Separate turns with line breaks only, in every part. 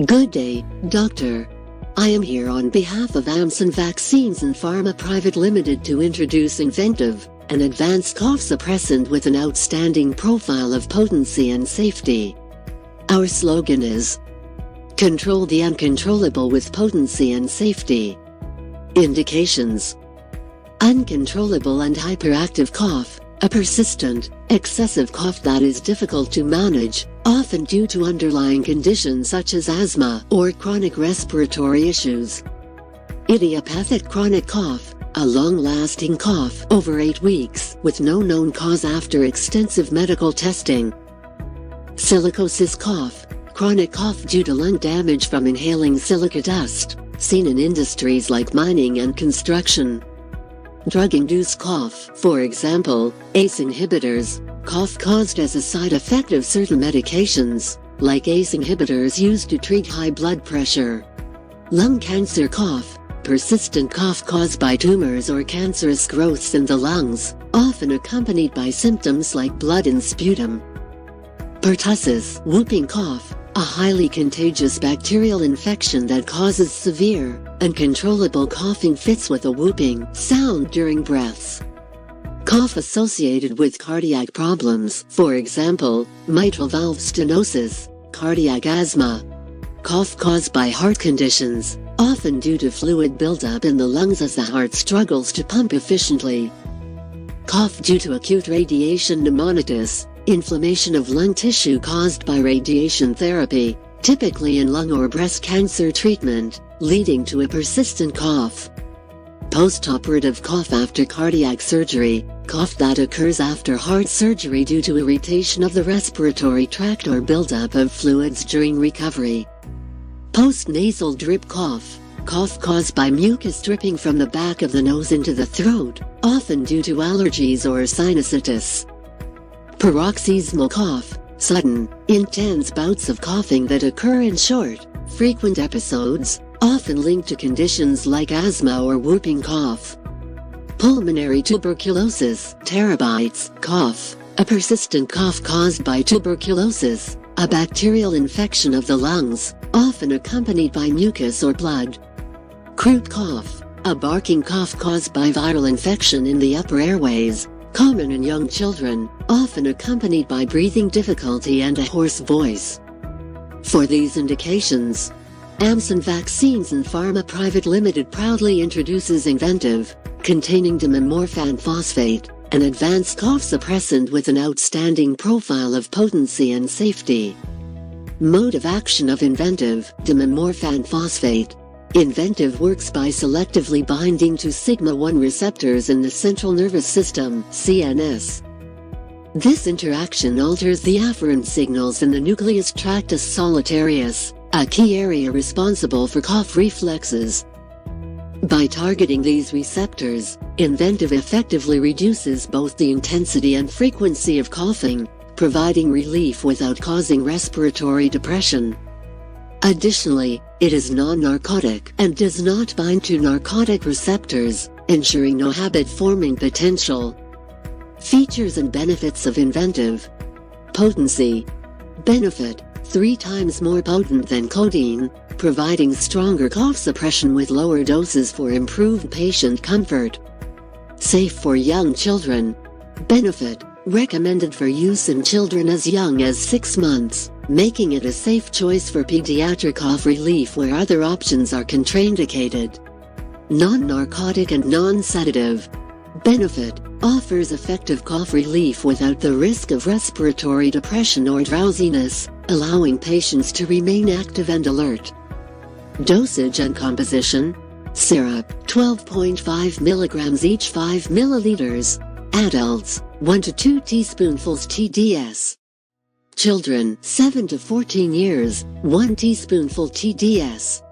Good day, Doctor. I am here on behalf of Amson Vaccines and Pharma Private Limited to introduce Inventive, an advanced cough suppressant with an outstanding profile of potency and safety. Our slogan is, "Control the uncontrollable with potency and safety." Indications: uncontrollable and hyperactive cough, a persistent, excessive cough that is difficult to manage, often due to underlying conditions such as asthma or chronic respiratory issues. Idiopathic chronic cough, a long-lasting cough over 8 weeks with no known cause after extensive medical testing. Silicosis cough, chronic cough due to lung damage from inhaling silica dust, seen in industries like mining and construction. Drug-induced cough, for example, ACE inhibitors, cough caused as a side effect of certain medications, like ACE inhibitors used to treat high blood pressure. Lung cancer cough, persistent cough caused by tumors or cancerous growths in the lungs, often accompanied by symptoms like blood and sputum. Pertussis, whooping cough, a highly contagious bacterial infection that causes severe, uncontrollable coughing fits with a whooping sound during breaths. Cough associated with cardiac problems, for example, mitral valve stenosis, cardiac asthma. Cough caused by heart conditions, often due to fluid buildup in the lungs as the heart struggles to pump efficiently. Cough due to acute radiation pneumonitis, inflammation of lung tissue caused by radiation therapy, typically in lung or breast cancer treatment, leading to a persistent cough. Postoperative cough after cardiac surgery, cough that occurs after heart surgery due to irritation of the respiratory tract or buildup of fluids during recovery. Postnasal drip cough, cough caused by mucus dripping from the back of the nose into the throat, often due to allergies or sinusitis. Paroxysmal cough, sudden, intense bouts of coughing that occur in short, frequent episodes, often linked to conditions like asthma or whooping cough. Pulmonary tuberculosis, terabytes, cough, a persistent cough caused by tuberculosis, a bacterial infection of the lungs, often accompanied by mucus or blood. Croup cough, a barking cough caused by viral infection in the upper airways, common in young children, often accompanied by breathing difficulty and a hoarse voice. For these indications, Amson Vaccines and Pharma Private Limited proudly introduces Inventive, containing Dimemorfan Phosphate, an advanced cough suppressant with an outstanding profile of potency and safety. Mode of action of Inventive, Dimemorfan Phosphate. Inventive works by selectively binding to sigma-1 receptors in the central nervous system, CNS. This interaction alters the afferent signals in the nucleus tractus solitarius, a key area responsible for cough reflexes. By targeting these receptors, Inventive effectively reduces both the intensity and frequency of coughing, providing relief without causing respiratory depression. Additionally, it is non-narcotic and does not bind to narcotic receptors, ensuring no habit-forming potential. Features and benefits of Inventive. Potency. Benefit: 3 times more potent than codeine, providing stronger cough suppression with lower doses for improved patient comfort. Safe for young children. Benefit: recommended for use in children as young as 6 months, making it a safe choice for pediatric cough relief where other options are contraindicated. Non-narcotic and non-sedative. Benefit: offers effective cough relief without the risk of respiratory depression or drowsiness, allowing patients to remain active and alert. Dosage and composition. Syrup, 12.5 mg each 5 ml. Adults, 1 to 2 teaspoonfuls TDS. Children, 7 to 14 years, 1 teaspoonful TDS.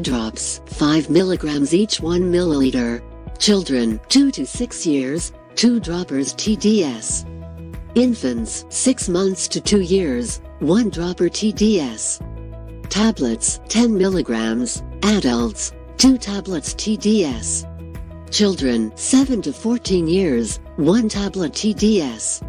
Drops, 5 mg each 1 ml. Children, 2 to 6 years, 2 droppers TDS. Infants, 6 months to 2 years, 1 dropper TDS. Tablets, 10 mg. Adults, 2 tablets TDS. Children, 7 to 14 years, 1 tablet TDS.